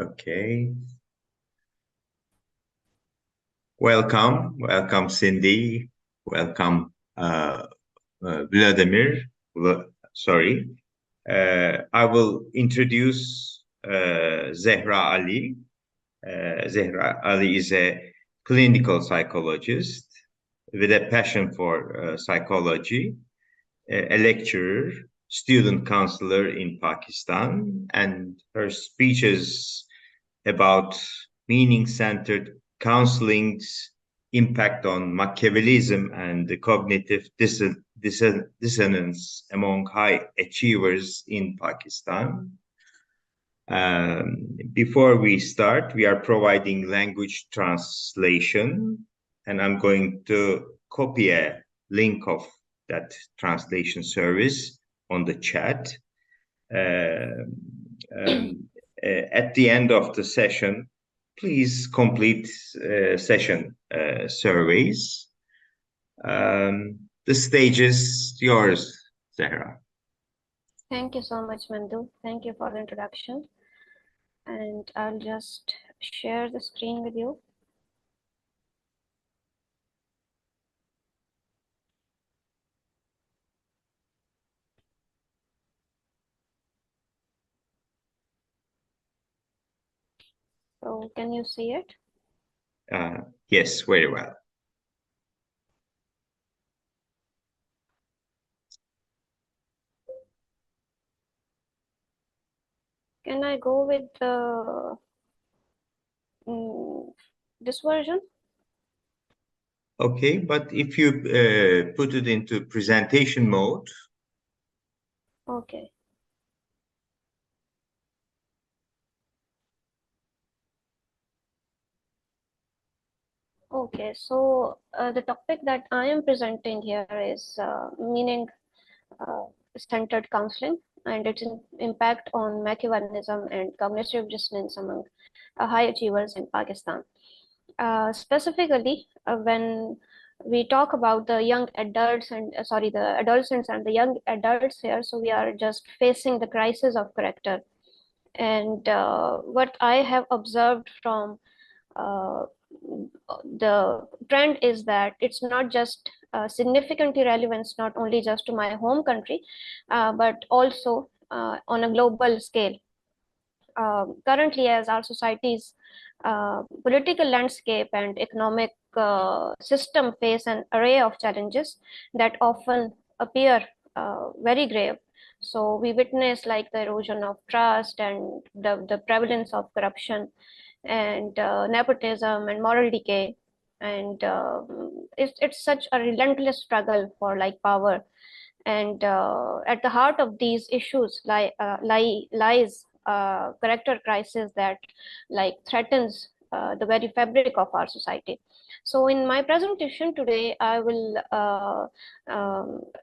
Okay. Welcome, Cindy. Welcome, Vladimir. Sorry. I will introduce Zahra Ali. Zahra Ali is a clinical psychologist with a passion for psychology, a lecturer, student counselor in Pakistan, and her speeches about meaning-centered counseling's impact on Machiavellianism and the cognitive dissonance among high achievers in Pakistan. Before we start, we are providing language translation, and I'm going to copy a link of that translation service on the chat. At the end of the session, please complete session surveys. The stage is yours, Zahra. Thank you so much, Mandu. Thank you for the introduction. And I'll just share the screen with you. So can you see it? Yes, very well. Can I go with this version? Okay, but if you put it into presentation mode. Okay. Okay, so the topic that I am presenting here is meaning-centered counseling and its impact on Machiavellianism and cognitive dissonance among high achievers in Pakistan. Specifically, when we talk about the young adults and the adolescents and the young adults here, so we are just facing the crisis of character. And what I have observed from the trend is that it's not just significantly relevant, not only just to my home country, but also on a global scale. Currently, as our society's political landscape and economic system face an array of challenges that often appear very grave. So we witness like the erosion of trust and the prevalence of corruption and nepotism and moral decay. And it's such a relentless struggle for like power. And at the heart of these issues lies character crisis that like threatens the very fabric of our society. So in my presentation today, I will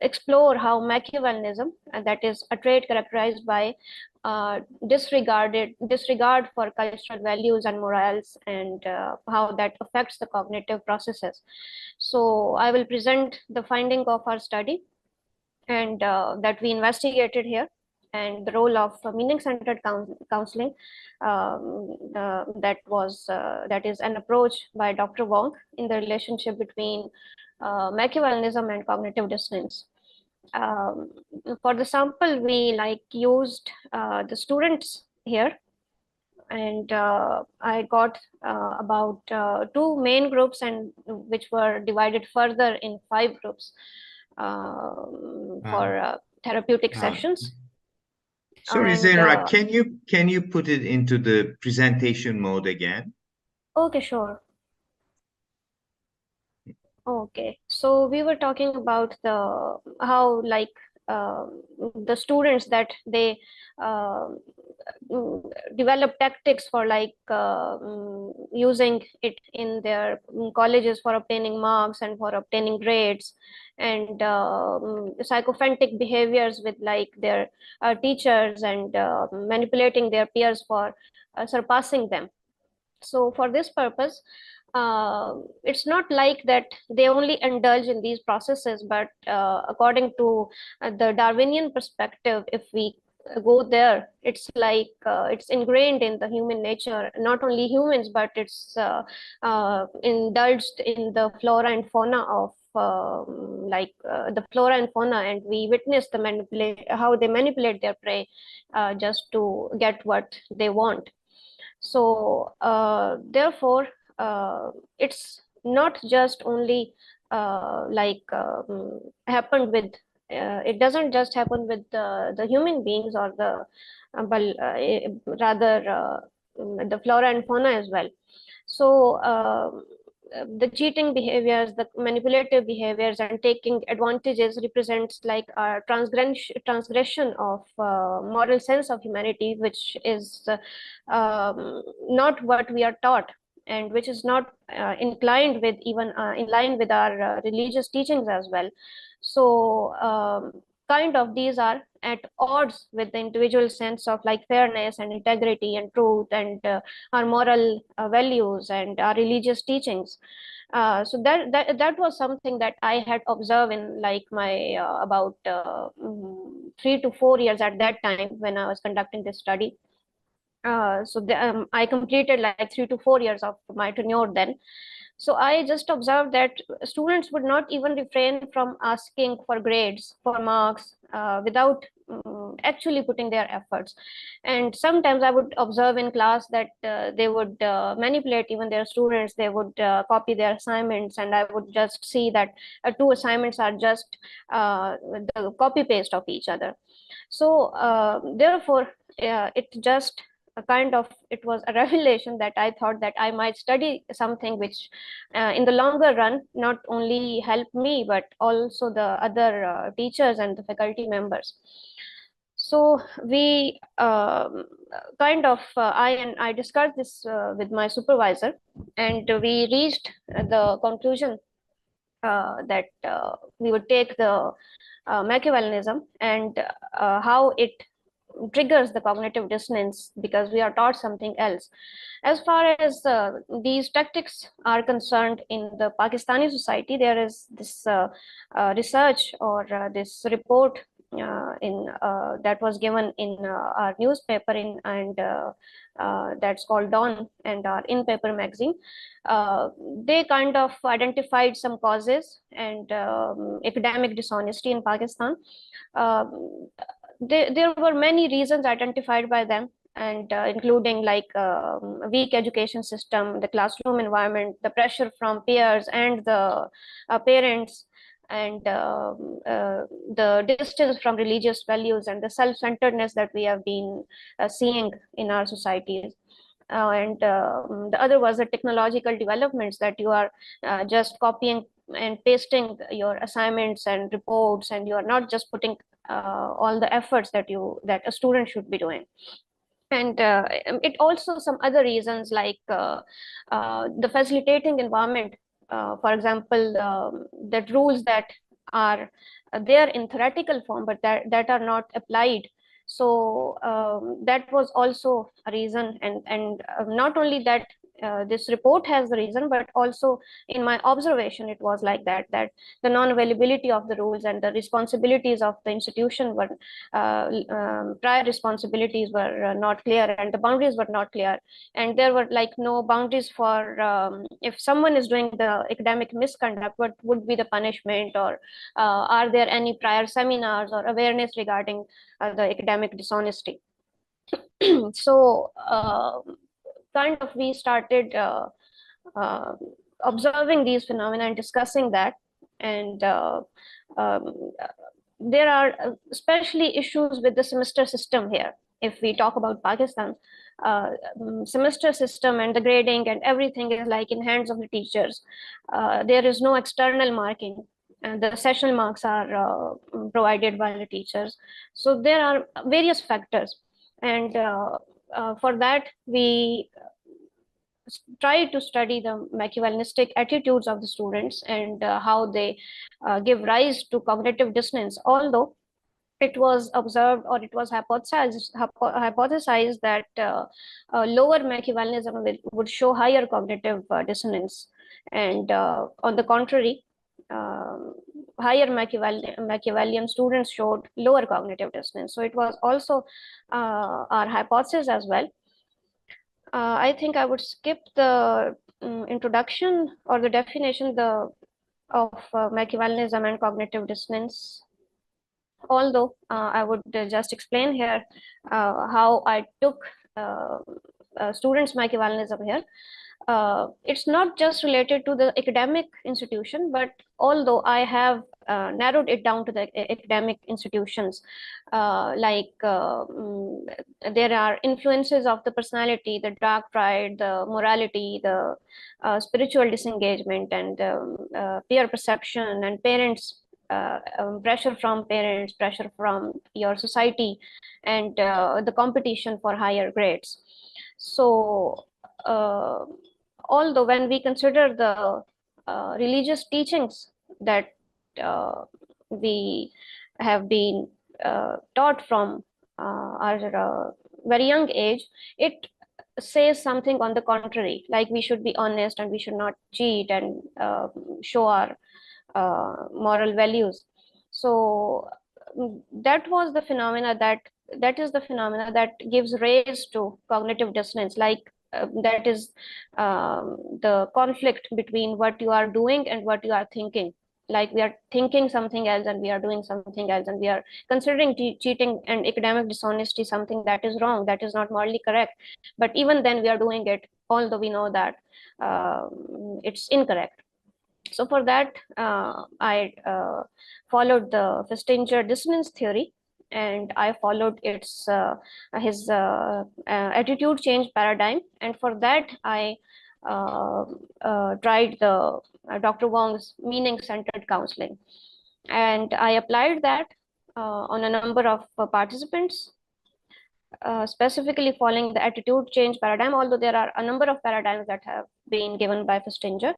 explore how Machiavellianism, and that is a trait characterized by disregard for cultural values and morals, and how that affects the cognitive processes. So I will present the finding of our study and that we investigated here, and the role of meaning-centered counseling, that is an approach by Dr. Wong in the relationship between Machiavellianism and cognitive dissonance. For the sample, we like used the students here, and I got about two main groups, and which were divided further in 5 groups for therapeutic sessions. Sorry, And, Zahra, can you put it into the presentation mode again? Okay, sure. Okay, so we were talking about how like the students that they develop tactics for like using it in their colleges for obtaining marks and for obtaining grades, and psychophantic behaviors with like their teachers, and manipulating their peers for surpassing them. So for this purpose, it's not like that they only indulge in these processes, but according to the Darwinian perspective, if we go there. It's like it's ingrained in the human nature, not only humans, but it's indulged in the flora and fauna of the flora and fauna, and we witness the how they manipulate their prey just to get what they want. So therefore, it's not just only happened with it doesn't just happen with the human beings or the but rather the flora and fauna as well. So the cheating behaviors, the manipulative behaviors, and taking advantages represents like a transgression of moral sense of humanity, which is not what we are taught, and which is not inclined with even in line with our religious teachings as well. So kind of these are at odds with the individual sense of like fairness and integrity and truth and our moral values and our religious teachings. So that was something that I had observed in like my about 3 to 4 years at that time when I was conducting this study. I completed like 3 to 4 years of my tenure then. So I just observed that students would not even refrain from asking for grades, for marks, without actually putting their efforts. And sometimes I would observe in class that they would manipulate even their students. They would copy their assignments, and I would just see that two assignments are just the copy paste of each other. So therefore, it just a kind of it was a revelation that I thought that I might study something which in the longer run not only help me but also the other teachers and the faculty members. So we I discussed this with my supervisor, and we reached the conclusion that we would take the Machiavellianism and how it triggers the cognitive dissonance because we are taught something else. As far as these tactics are concerned in the Pakistani society, there is this research or this report that was given in our newspaper that's called Dawn and our in-paper magazine. They kind of identified some causes and academic dishonesty in Pakistan. There were many reasons identified by them, and including like weak education system, the classroom environment, the pressure from peers and the parents, and the distance from religious values and the self-centeredness that we have been seeing in our societies. And the other was the technological developments that you are just copying and pasting your assignments and reports, and you are not just putting all the efforts that a student should be doing. And it also some other reasons like the facilitating environment. For example, that rules that are there in theoretical form but that are not applied. So that was also a reason, and not only that this report has the reason, but also in my observation it was like that the non-availability of the rules and the responsibilities of the institution were prior responsibilities were not clear, and the boundaries were not clear, and there were like no boundaries for if someone is doing the academic misconduct, what would be the punishment, or are there any prior seminars or awareness regarding the academic dishonesty. So kind of we started observing these phenomena and discussing that. And there are especially issues with the semester system here. If we talk about Pakistan, semester system and the grading and everything is like in hands of the teachers. There is no external marking, and the session marks are provided by the teachers. So there are various factors, and for that we try to study the Machiavellianistic attitudes of the students and how they give rise to cognitive dissonance. Although it was observed, or it was hypothesized that lower Machiavellianism would show higher cognitive dissonance, and on the contrary, higher Machiavellian students showed lower cognitive dissonance. So it was also our hypothesis as well. I think I would skip the introduction or the definition of Machiavellianism and cognitive dissonance. Although I would just explain here how I took students' Machiavellianism here. It's not just related to the academic institution, but although I have narrowed it down to the academic institutions, there are influences of the personality, the dark pride, the morality, the spiritual disengagement, and peer perception, and parents, pressure from parents, pressure from your society, and the competition for higher grades. So although when we consider the religious teachings that we have been taught from our very young age, it says something on the contrary, like we should be honest and we should not cheat and show our moral values. So that was the phenomena that is the phenomena that gives rise to cognitive dissonance, like that is the conflict between what you are doing and what you are thinking. Like we are thinking something else and we are doing something else, and we are considering cheating and academic dishonesty something that is wrong, that is not morally correct. But even then we are doing it, although we know that it's incorrect. So for that, I followed the Festinger dissonance theory, and I followed his attitude change paradigm. And for that, I tried the Dr. Wong's meaning-centered counseling, and I applied that on a number of participants, specifically following the attitude change paradigm, although there are a number of paradigms that have been given by Festinger.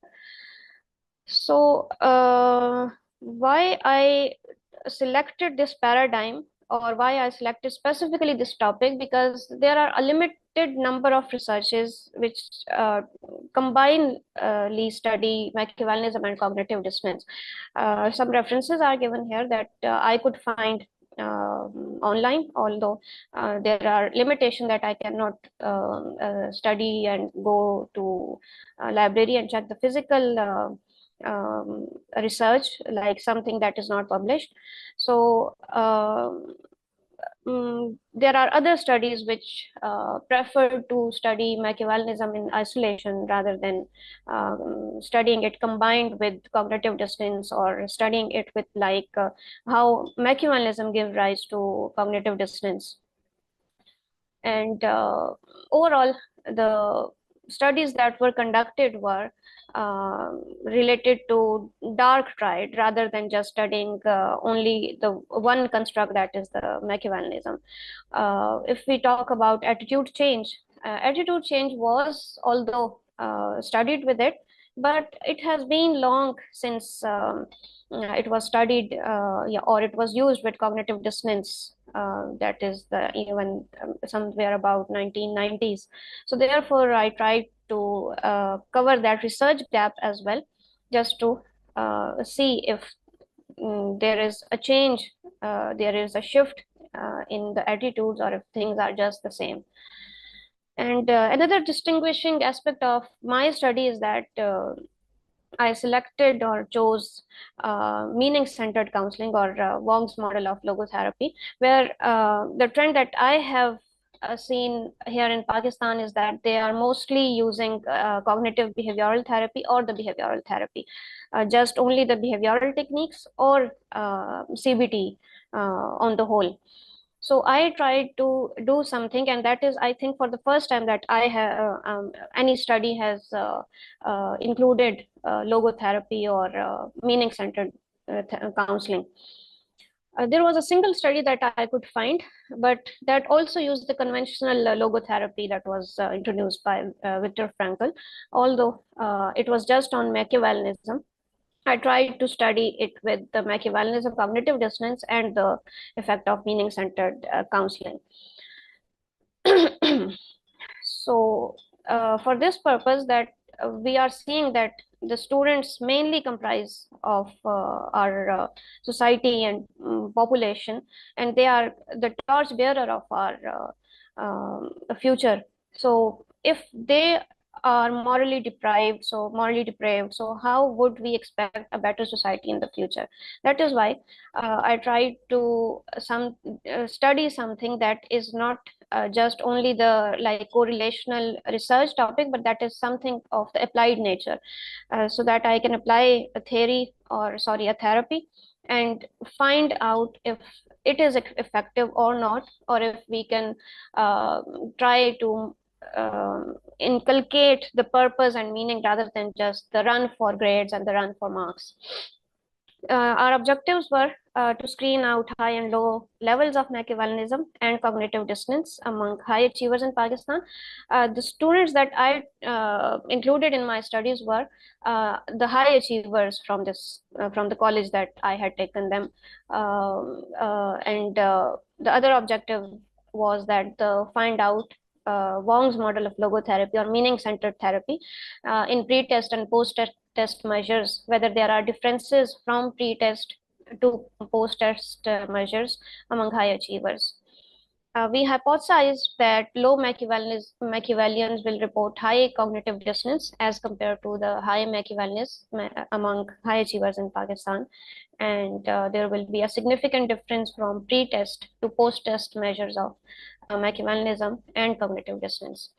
So why I selected this paradigm, or why I selected specifically this topic, because there are a limited number of researches which combinely study Machiavellianism and cognitive dissonance. Some references are given here that I could find online, although there are limitations that I cannot study and go to a library and check the physical research, like something that is not published. So there are other studies which prefer to study Machiavellianism in isolation rather than studying it combined with cognitive dissonance, or studying it with how Machiavellianism gives rise to cognitive dissonance. And overall, the studies that were conducted were related to dark pride, rather than just studying only the one construct, that is the Machiavellianism. If we talk about attitude change was, although studied with it, but it has been long since it was studied, or it was used with cognitive dissonance. That is even somewhere about 1990s. So therefore, I tried to cover that research gap as well, just to see if there is a change, there is a shift in the attitudes, or if things are just the same. And another distinguishing aspect of my study is that I selected or chose meaning-centered counseling, or Wong's model of logotherapy, where the trend that I have seen here in Pakistan is that they are mostly using cognitive behavioral therapy or the behavioral therapy, just only the behavioral techniques, or CBT on the whole. So I tried to do something, and that is, I think, for the first time that I have any study has included logotherapy or meaning-centered counseling. There was a single study that I could find, but that also used the conventional logotherapy that was introduced by Viktor Frankl, although it was just on Machiavellianism. I tried to study it with the Machiavellianism, cognitive dissonance, and the effect of meaning-centered counseling. So for this purpose, that we are seeing that the students mainly comprise of our society and population, and they are the torch bearer of our future. So if they are morally deprived, so how would we expect a better society in the future? That is why I tried to study something that is not just only the like correlational research topic, but that is something of the applied nature, so that I can apply a theory, or sorry, a therapy, and find out if it is effective or not, or if we can try to inculcate the purpose and meaning rather than just the run for grades and the run for marks. Our objectives were to screen out high and low levels of Machiavellianism and cognitive dissonance among high achievers in Pakistan. The students that I included in my studies were the high achievers from from the college that I had taken them, and the other objective was that find out Wong's model of logotherapy or meaning-centered therapy in pre-test and post-test measures, whether there are differences from pre-test to post-test measures among high achievers. We hypothesized that low Machiavellians will report high cognitive dissonance as compared to the high Machiavellians among high achievers in Pakistan, and there will be a significant difference from pre-test to post-test measures of Machiavellianism and cognitive dissonance.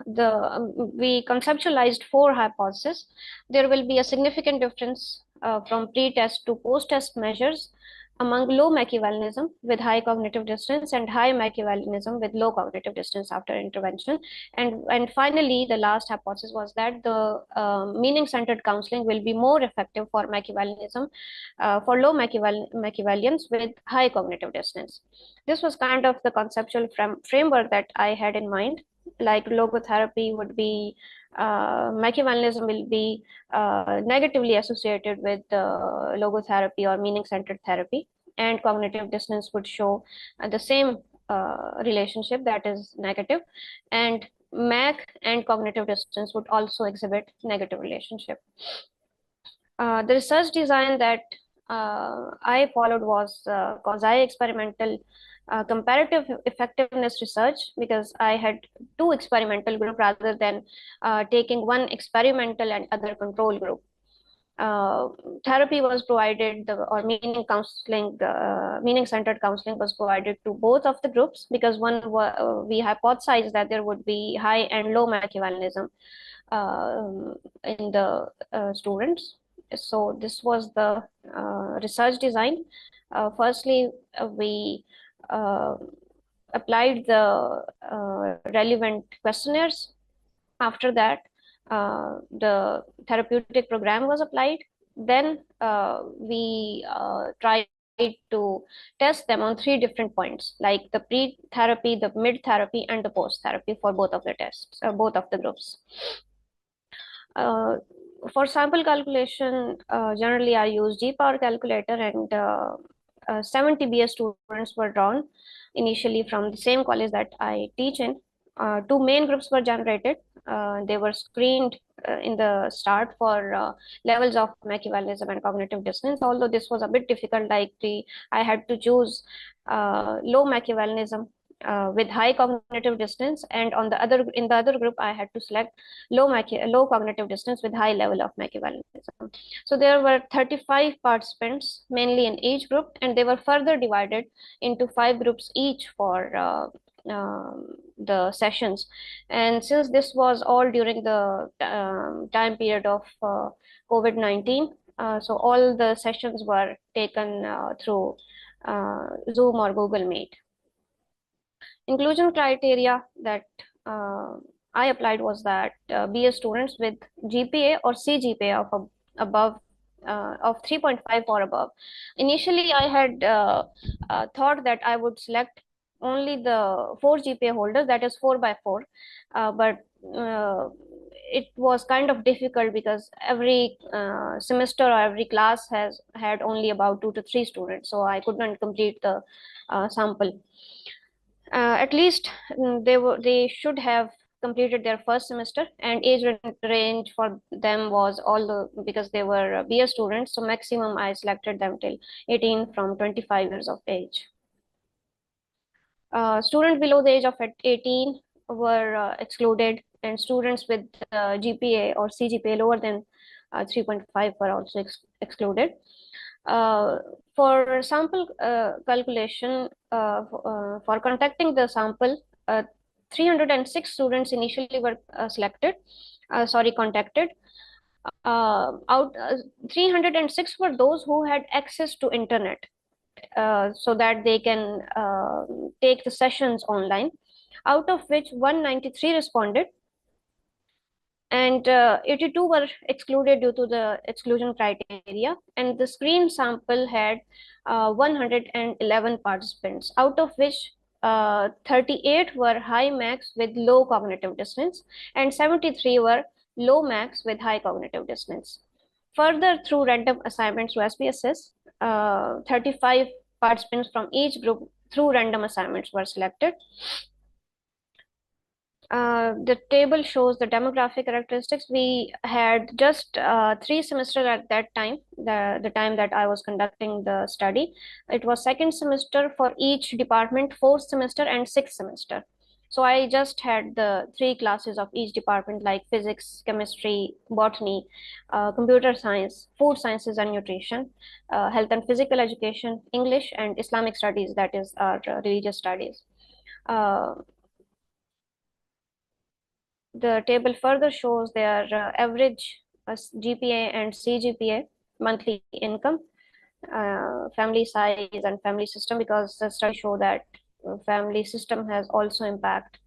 We conceptualized 4 hypotheses. There will be a significant difference from pre-test to post-test measures among low Machiavellianism with high cognitive dissonance and high Machiavellianism with low cognitive dissonance after intervention. And finally, the last hypothesis was that the meaning-centered counseling will be more effective for Machiavellianism for low Machiavellians with high cognitive dissonance. This was kind of the conceptual framework that I had in mind. Like logotherapy would be, Machiavellianism will be negatively associated with logotherapy or meaning-centered therapy, and cognitive dissonance would show the same relationship, that is negative, and Mac and cognitive dissonance would also exhibit negative relationship. The research design that I followed was quasi-experimental comparative effectiveness research, because I had 2 experimental group rather than taking 1 experimental and other control group. Therapy was provided, or meaning-centered counseling was provided to both of the groups, because we hypothesized that there would be high and low Machiavellianism in the students. So this was the research design. Firstly, we applied the relevant questionnaires. After that, the therapeutic program was applied. Then we tried to test them on 3 different points, like the pre-therapy, the mid-therapy, and the post-therapy for both of the tests, both of the groups. For sample calculation, generally I use G-power calculator, and 70 BS students were drawn initially from the same college that I teach in. 2 main groups were generated. They were screened in the start for levels of Machiavellianism and cognitive dissonance. Although this was a bit difficult, I had to choose low Machiavellianism with high cognitive dissonance, and in the other group I had to select low cognitive dissonance with high level of Machiavellianism. So there were 35 participants mainly in each group, and they were further divided into 5 groups each for the sessions. And since this was all during the time period of COVID-19, so all the sessions were taken through Zoom or Google Meet. Inclusion criteria that I applied was that BS students with GPA or CGPA of above of 3.5 or above. Initially, I had thought that I would select only the 4 GPA holders, that is 4 by 4, but it was kind of difficult because every semester or every class has had only about 2 to 3 students, so I could not complete the sample. At least they should have completed their first semester, and age range for them was because they were BA students, so maximum I selected them till 18 from 25 years of age. Students below the age of 18 were excluded, and students with GPA or CGPA lower than 3.5 were also excluded. For sample calculation, for conducting the sample, 306 students initially were contacted. 306 were those who had access to internet, so that they can take the sessions online, out of which 193 responded, and 82 were excluded due to the exclusion criteria. And the screen sample had 111 participants, out of which 38 were high max with low cognitive dissonance, and 73 were low max with high cognitive dissonance. Further, through random assignments to SPSS, 35 participants from each group through random assignments were selected. The table shows the demographic characteristics. We had just 3 semesters at that time, the time that I was conducting the study. It was second semester for each department, 4th semester and 6th semester. So I just had the 3 classes of each department, like physics, chemistry, botany, computer science, food sciences and nutrition, health and physical education, English, and Islamic studies, that is our religious studies. The table further shows their average GPA and CGPA, monthly income, family size, and family system, because the studies show that family system has also impact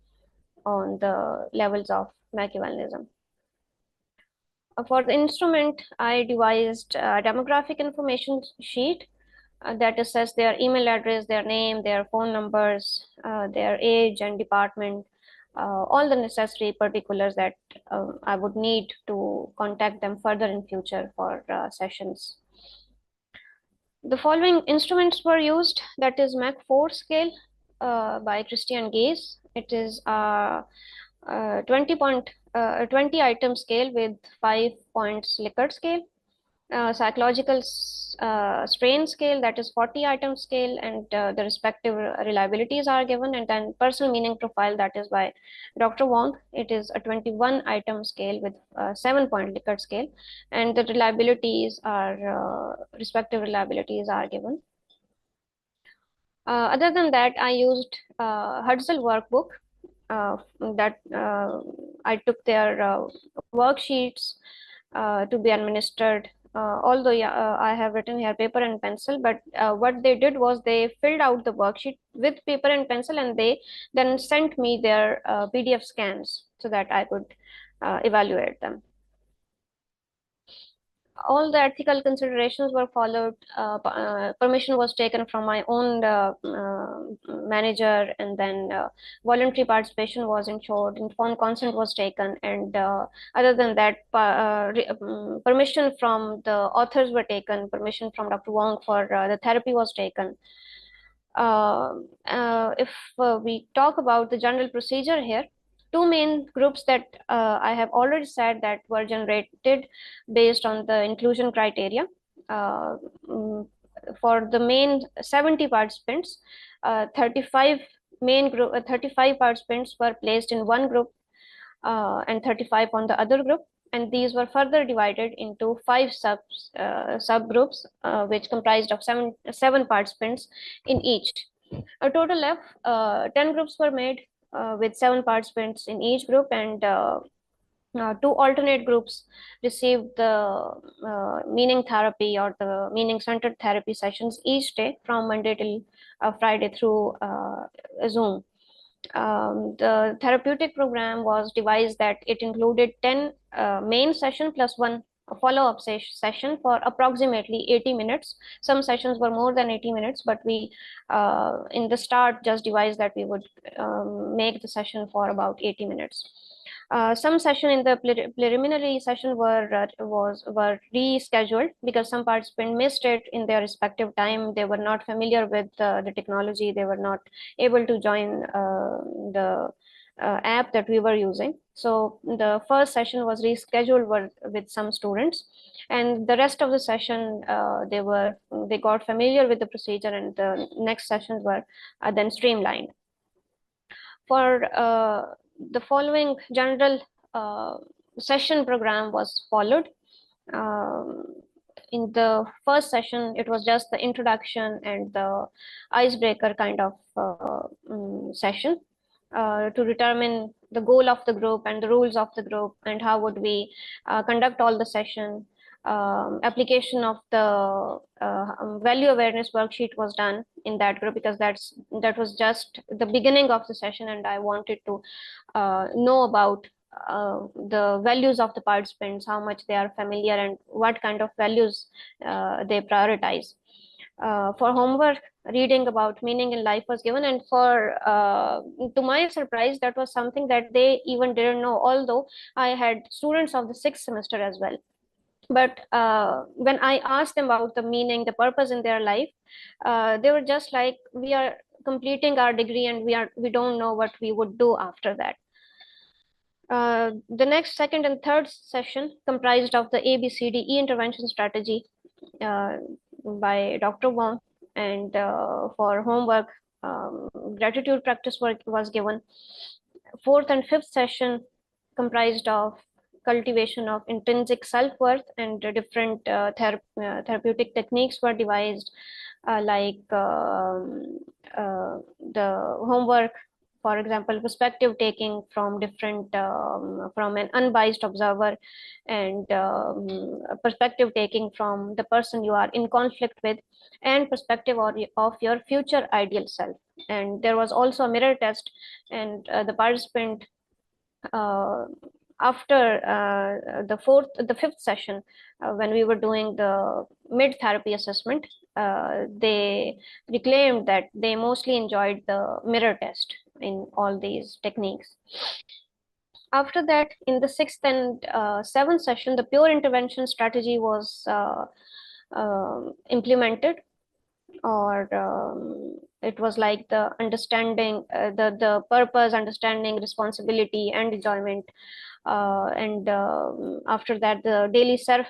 on the levels of Machiavellianism. For the instrument, I devised a demographic information sheet that assess their email address, their name, their phone numbers, their age and department, all the necessary particulars that I would need to contact them further in future for sessions. The following instruments were used, that is Mach 4 scale by Christian Gaze. It is a 20 item scale with 5 points Likert scale. Psychological strain scale, that is 40 item scale, and the respective reliabilities are given. And then personal meaning profile, that is by Dr. Wong. It is a 21 item scale with 7 point Likert scale, and the reliabilities are respective reliabilities are given. Other than that, I used Hudzel workbook that I took their worksheets to be administered. Although I have written here paper and pencil, but what they did was they filled out the worksheet with paper and pencil, and they then sent me their PDF scans so that I could evaluate them. All the ethical considerations were followed. Permission was taken from my own manager, and then voluntary participation was ensured, informed consent was taken, and other than that, permission from the authors were taken, permission from Dr. Wong for the therapy was taken. If we talk about the general procedure here, 2 main groups that I have already said that were generated based on the inclusion criteria. For the main 70 participants, 35 participants were placed in one group and 35 on the other group. And these were further divided into 5 subgroups, which comprised of 7 participants in each. A total of 10 groups were made with 7 participants in each group, and 2 alternate groups received the meaning therapy or the meaning-centered therapy sessions each day from Monday till Friday through Zoom. The therapeutic program was devised that it included 10 main session plus 1 follow-up session for approximately 80 minutes. Some sessions were more than 80 minutes, but we in the start just devised that we would make the session for about 80 minutes. Some session in the preliminary session were rescheduled because some participants missed it in their respective time. They were not familiar with the technology. They were not able to join the app that we were using. So the first session was rescheduled with some students, and the rest of the session they got familiar with the procedure, and the next sessions were then streamlined. For the following general session program was followed. In the first session, it was just the introduction and the icebreaker kind of session to determine the goal of the group and the rules of the group and how would we conduct all the session. Application of the value awareness worksheet was done in that group, because that was just the beginning of the session, and I wanted to know about the values of the participants, how much they are familiar and what kind of values they prioritize. For homework, reading about meaning in life was given, and to my surprise, that was something that they even didn't know, although I had students of the 6th semester as well. But when I asked them about the meaning, the purpose in their life, they were just like, we are completing our degree and we don't know what we would do after that. The next, second, and third session comprised of the ABCDE intervention strategy by Dr. Wong, and for homework, gratitude practice work was given. Fourth and fifth session comprised of cultivation of intrinsic self-worth, and different therapeutic techniques were devised, like the homework, for example, perspective taking from different from an unbiased observer, and perspective taking from the person you are in conflict with, and perspective of your future ideal self. And there was also a mirror test, and the participant, after the fifth session, when we were doing the mid therapy assessment, they reclaimed that they mostly enjoyed the mirror test in all these techniques. After that, in the sixth and seventh session, the pure intervention strategy was implemented, or it was like the understanding, the purpose, understanding, responsibility, and enjoyment. And after that, the daily self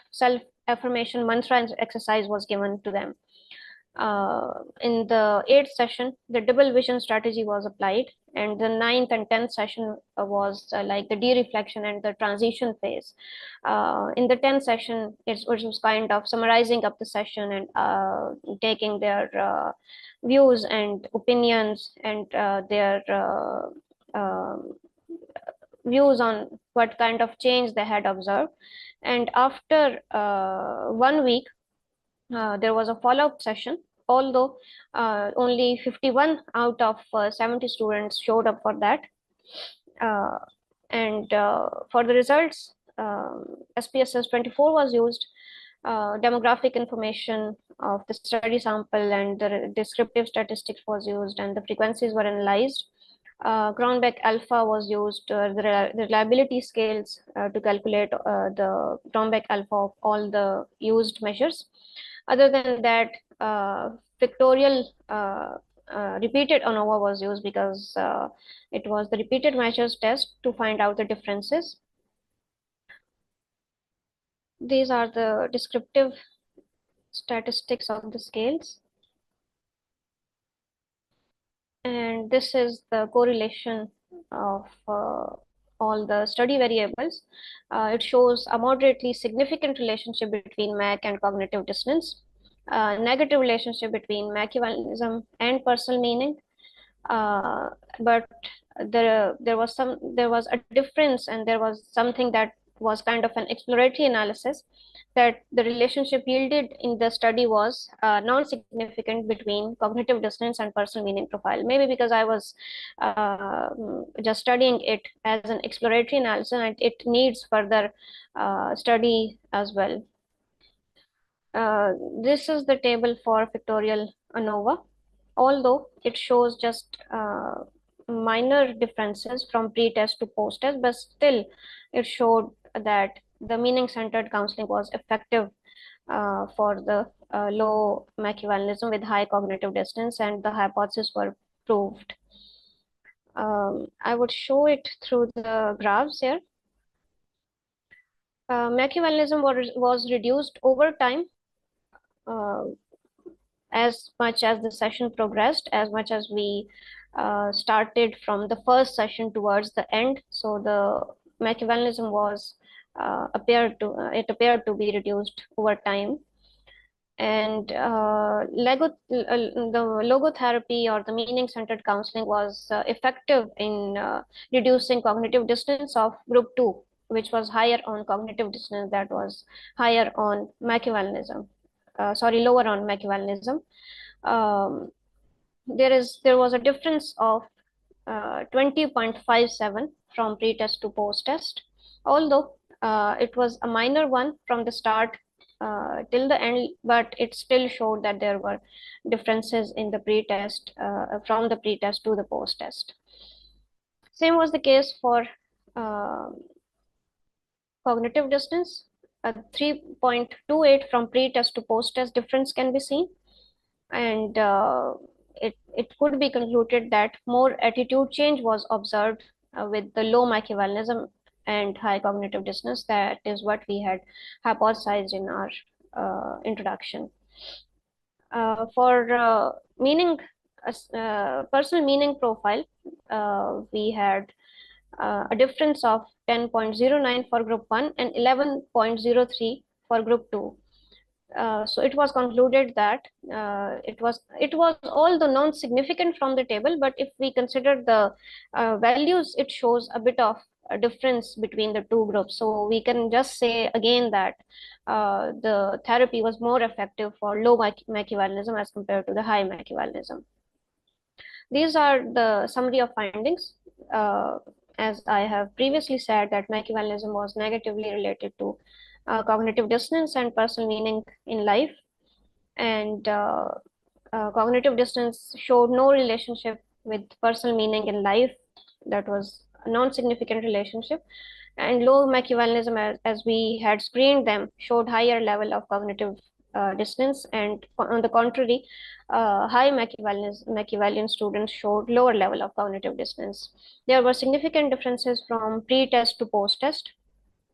affirmation mantra exercise was given to them. In the 8th session, the double vision strategy was applied, and the 9th and 10th session was like the de-reflection and the transition phase. In the 10th session, it was kind of summarizing up the session and taking their views and opinions, and their views on what kind of change they had observed. And after 1 week, there was a follow-up session, although only 51 out of 70 students showed up for that. And for the results, SPSS 24 was used. Demographic information of the study sample and the descriptive statistics was used, and the frequencies were analyzed. Cronbach alpha was used, the reliability scales to calculate the Cronbach alpha of all the used measures. Other than that, pictorial repeated ANOVA was used, because it was the repeated measures test to find out the differences. These are the descriptive statistics of the scales. And this is the correlation of all the study variables. It shows a moderately significant relationship between MAC and cognitive dissonance, negative relationship between Machiavellianism and personal meaning. But there was a difference, and there was something that was kind of an exploratory analysis, that the relationship yielded in the study was non-significant between cognitive dissonance and personal meaning profile. Maybe because I was just studying it as an exploratory analysis, and it needs further study as well. This is the table for pictorial ANOVA. Although it shows just minor differences from pre-test to post-test, but still it showed that the meaning-centered counseling was effective for the low Machiavellianism with high cognitive dissonance, and the hypotheses were proved. I would show it through the graphs here. Machiavellianism was reduced over time, as much as the session progressed, as much as we started from the first session towards the end. So the Machiavellianism was appeared to be reduced over time. And the logotherapy or the meaning-centered counseling was effective in reducing cognitive dissonance of group 2, which was higher on cognitive dissonance, that was higher on Machiavellianism. Lower on Machiavellianism. There was a difference of 20.57 from pre-test to post-test, although it was a minor one from the start till the end, but it still showed that there were differences in the pre-test, from the pre-test to the post-test. Same was the case for cognitive distance. A 3.28 from pre-test to post-test difference can be seen, and it could be concluded that more attitude change was observed with the low Machiavellianism and high cognitive dissonance. That is what we had hypothesized in our introduction. For personal meaning profile, we had a difference of 10.09 for group 1 and 11.03 for group 2. So it was concluded that it was although non-significant from the table, but if we consider the values, it shows a bit of a difference between the two groups. So we can just say again that the therapy was more effective for low Machiavellianism as compared to the high Machiavellianism. These are the summary of findings. As I have previously said, that Machiavellianism was negatively related to cognitive dissonance and personal meaning in life, and cognitive dissonance showed no relationship with personal meaning in life. That was a non-significant relationship. And low Machiavellianism, as we had screened them, showed higher level of cognitive dissonance, and on the contrary, high Machiavellian students showed lower level of cognitive dissonance. There were significant differences from pre-test to post-test,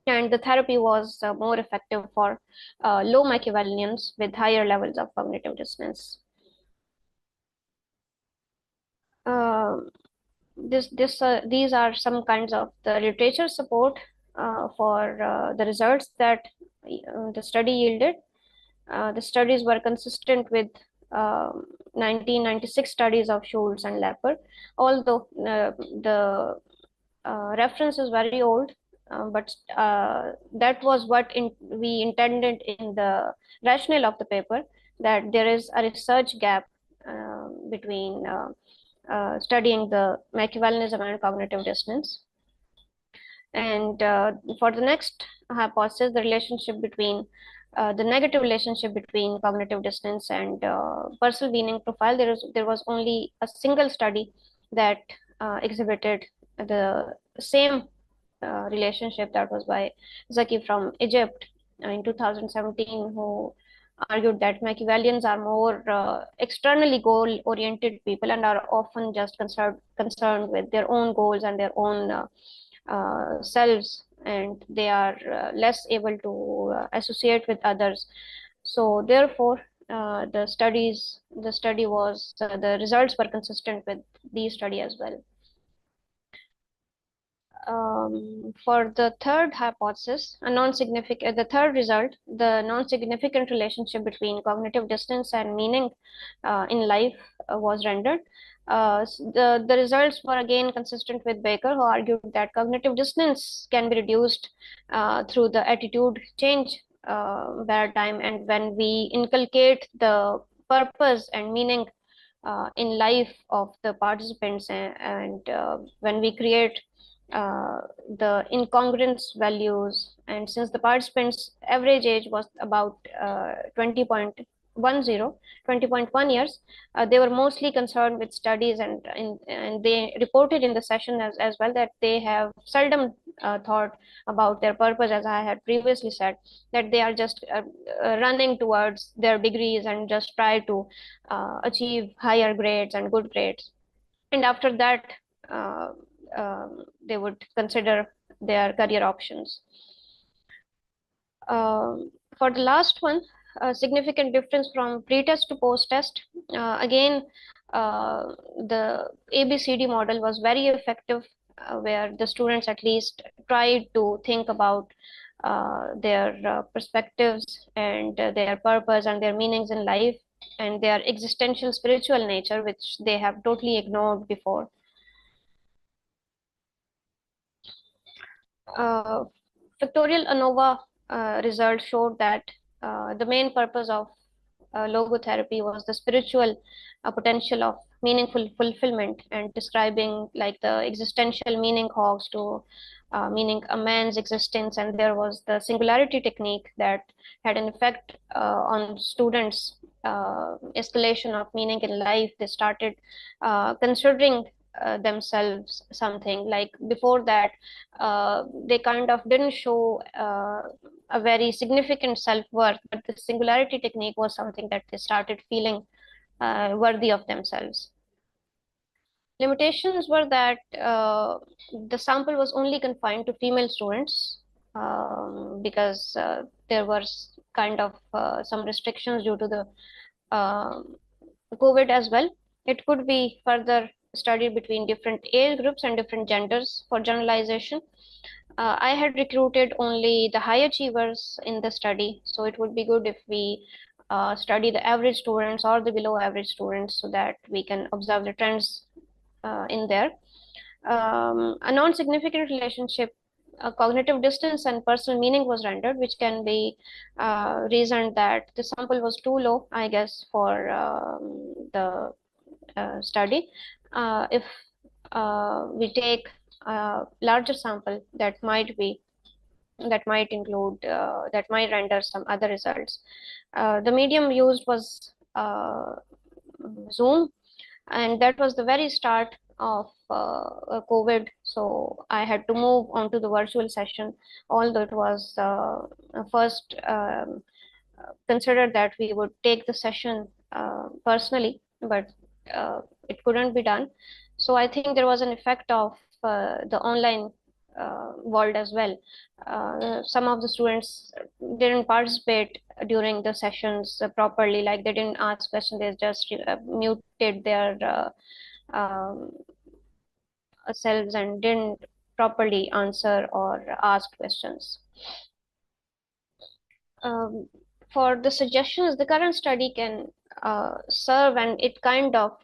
and the therapy was more effective for low Machiavellians with higher levels of cognitive dissonance. These are some kinds of the literature support for the results that the study yielded. The studies were consistent with 1996 studies of Schultz and Lepper, although the reference is very old, but that was what we intended in the rationale of the paper, that there is a research gap between studying the Machiavellianism and cognitive dissonance. And for the next hypothesis, the relationship between the negative relationship between cognitive dissonance and personal meaning profile, there was only a single study that exhibited the same relationship. That was by Zaki from Egypt in 2017, who argued that Machiavellians are more externally goal-oriented people and are often just concerned with their own goals and their own selves, and they are less able to associate with others. So therefore, the results were consistent with these study as well. For the third hypothesis, the third result, the non-significant relationship between cognitive dissonance and meaning in life was rendered. The results were again consistent with Baker, who argued that cognitive dissonance can be reduced through the attitude change paradigm, and when we inculcate the purpose and meaning in life of the participants, and when we create the incongruence values, and since the participants' average age was about 20.1 years, they were mostly concerned with studies, and they reported in the session as well that they have seldom thought about their purpose, as I had previously said, that they are just running towards their degrees and just try to achieve higher grades and good grades. And after that, they would consider their career options. For the last one, a significant difference from pre-test to post-test. Again, the ABCD model was very effective, where the students at least tried to think about their perspectives and their purpose and their meanings in life and their existential spiritual nature, which they have totally ignored before. Factorial ANOVA results showed that the main purpose of logotherapy was the spiritual potential of meaningful fulfillment, and describing like the existential meaning hogs to meaning a man's existence. And there was the singularity technique that had an effect on students' escalation of meaning in life. They started considering themselves something like before that they kind of didn't show a very significant self-worth, but the singularity technique was something that they started feeling worthy of themselves. Limitations were that the sample was only confined to female students because there was kind of some restrictions due to the COVID as well. It could be further studied between different age groups and different genders for generalization. I had recruited only the high achievers in the study, so it would be good if we study the average students or the below average students so that we can observe the trends in there. A non-significant relationship, cognitive distance and personal meaning was rendered, which can be reasoned that the sample was too low, I guess, for the study. If we take a larger sample, that might include that might render some other results. The medium used was Zoom, and that was the very start of COVID. So I had to move on to the virtual session, although it was first considered that we would take the session personally, but it couldn't be done. So I think there was an effect of the online world as well. Some of the students didn't participate during the sessions properly, like they didn't ask questions, they just muted their selves and didn't properly answer or ask questions. For the suggestions, the current study can serve, and it kind of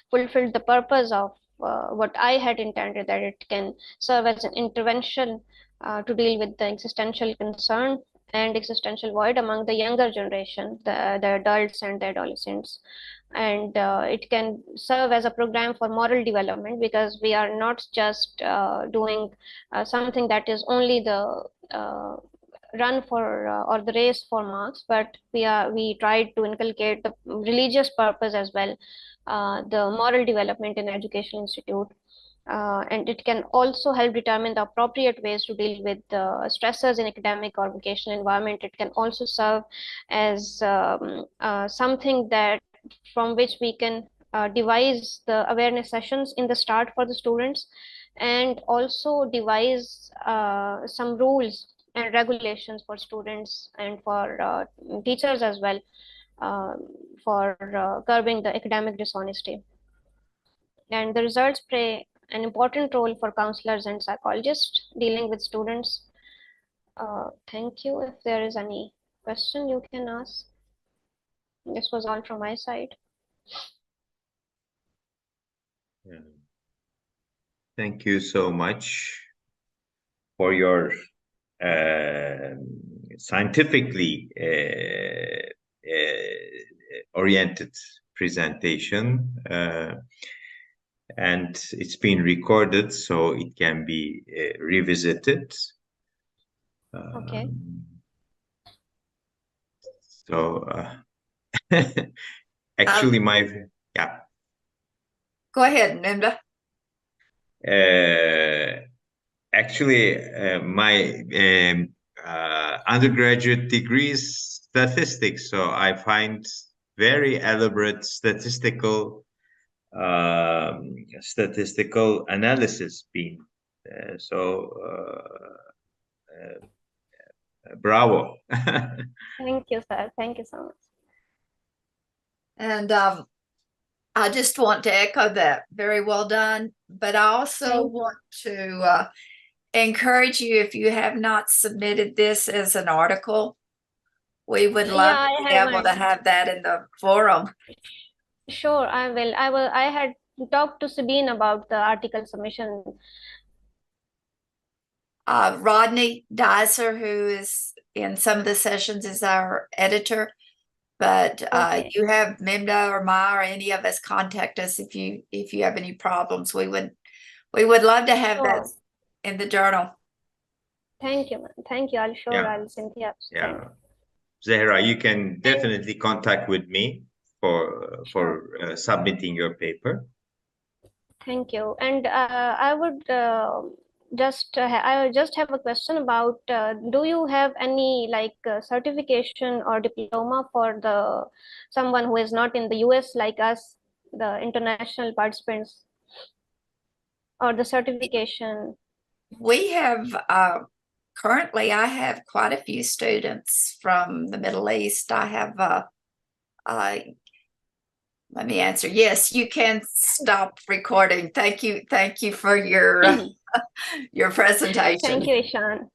fulfilled the purpose of what I had intended, that it can serve as an intervention to deal with the existential concern and existential void among the younger generation, the adults and the adolescents. And it can serve as a program for moral development, because we are not just doing something that is only the run for or the race for marks, but we tried to inculcate the religious purpose as well, the moral development in education institute. And it can also help determine the appropriate ways to deal with stressors in academic or vocational environment. It can also serve as something that from which we can devise the awareness sessions in the start for the students, and also devise some rules and regulations for students and for teachers as well, for curbing the academic dishonesty. And the results play an important role for counselors and psychologists dealing with students. Thank you. If there is any question, you can ask. This was all from my side. Yeah. Thank you so much for your scientifically oriented presentation, and it's been recorded, so it can be revisited. Okay. So actually, yeah. Go ahead, Nimda. Actually, my undergraduate degree is statistics, so I find very elaborate statistical statistical analysis being. Bravo. Thank you, sir. Thank you so much. And I just want to echo that. Very well done. But I also want to encourage you, if you have not submitted this as an article, we would love to be able to have that in the forum. Sure, I will. I had talked to Sabine about the article submission. Rodney Dicer, who is in some of the sessions, is our editor. But you have Memda or Ma or any of us contact us if you have any problems. We would love to have that in the journal. Thank you, man. Thank you. I'll send you up. Yeah. Zahra, you can definitely contact with me for submitting your paper. Thank you. And I would I just have a question about, do you have any like certification or diploma for someone who is not in the US like us, the international participants, or the certification? We have currently, I have quite a few students from the Middle East. I have let me answer. Yes, you can stop recording. Thank you for your your presentation. Thank you, Ishan.